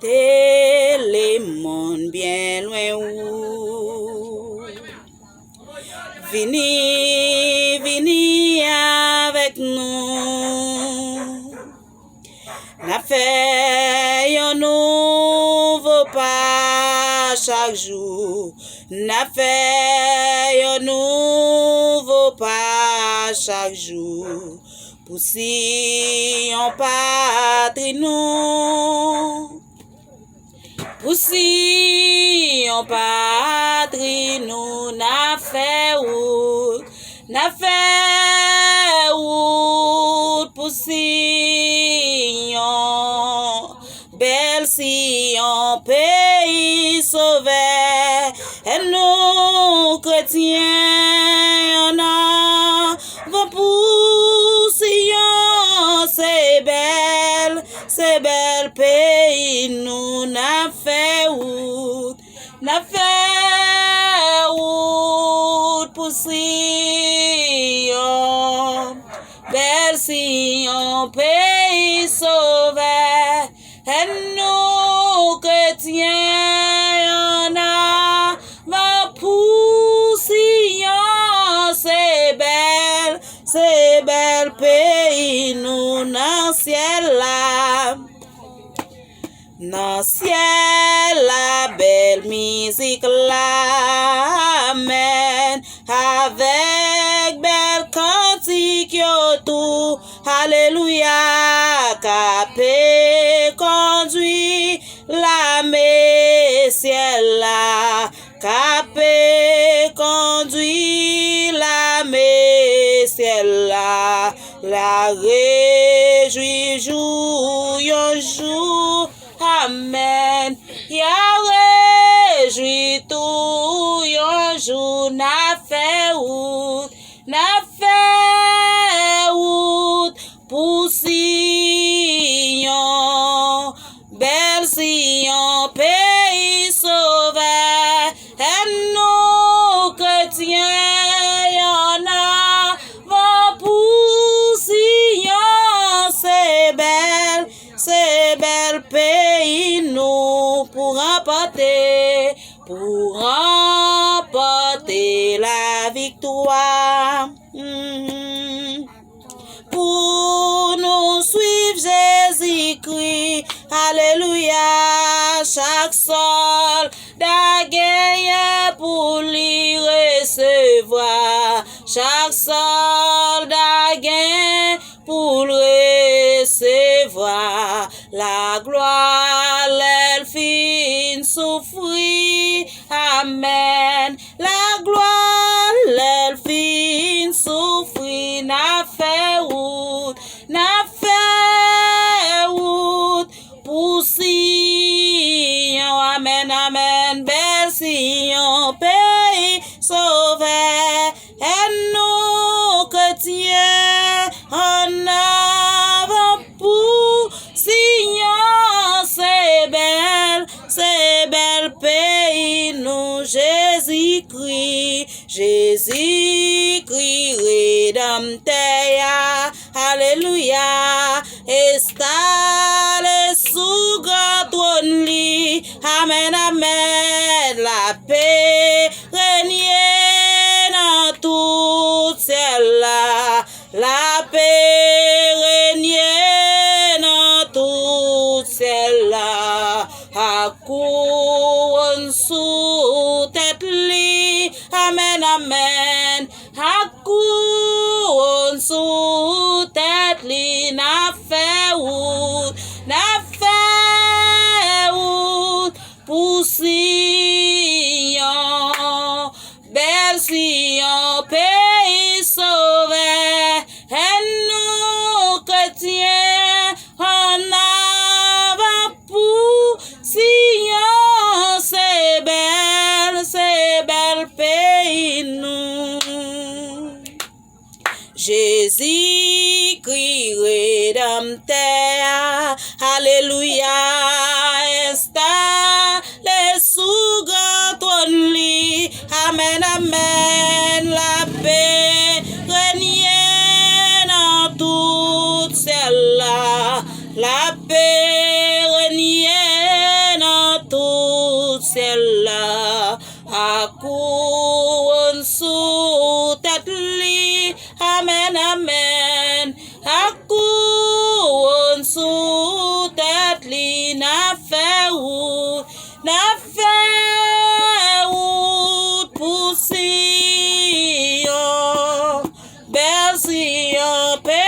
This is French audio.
quitter les mondes bien loin où. Vini, vini avec nous. N'a fait un nouveau pas chaque jour. N'a fait un nouveau pas chaque jour. Pour si on patrie nous. Pour si on patrie nous. N'a fait route pour si on belle si on pays sauvé. Et nous chrétiens on a vont pour si on c'est belle pays nous n'a fait route pour si on belle si on pays sauvé. Et nous chrétiens on a va pour si on c'est belle pays nous dans ciel là. Dans ciel la belle musique là, amen, avec belle cantique tout, alléluia, capé conduit la ciel là, capé conduit la ciel là, la réjouit jour, amen, ya réjouit tout, yon jour n'a fait route, pour Sion, belle Sion, pays sauvé, et nous chrétiens, y'en a, va pour Sion, c'est belle pays nous pour remporter la victoire. Pour nous suivre Jésus-Christ, alléluia, chaque soldat guerrier pour lui recevoir, chaque soldat guerrier pour recevoir la gloire, l'elfine souffrir, amen, la gloire, l'elfine souffrir, n'a fait route, pour Sion, amen, amen, belle Sion, pays sauvé, et nous chrétiens, en avant pour Sion, c'est belle pays, nous, Jésus-Christ, rédempteur, alléluia, installé sous grand trône lit, amen, amen, la paix régner dans toute celle-là, la paix régner dans toute celle-là, à couronne sous tête lit, amen, amen, à couronne sous tête lit, n'a fait route pour Sion, belle Sion, pays sauvé, et nous chrétiens, en avant pour Sion, c'est belle Maria,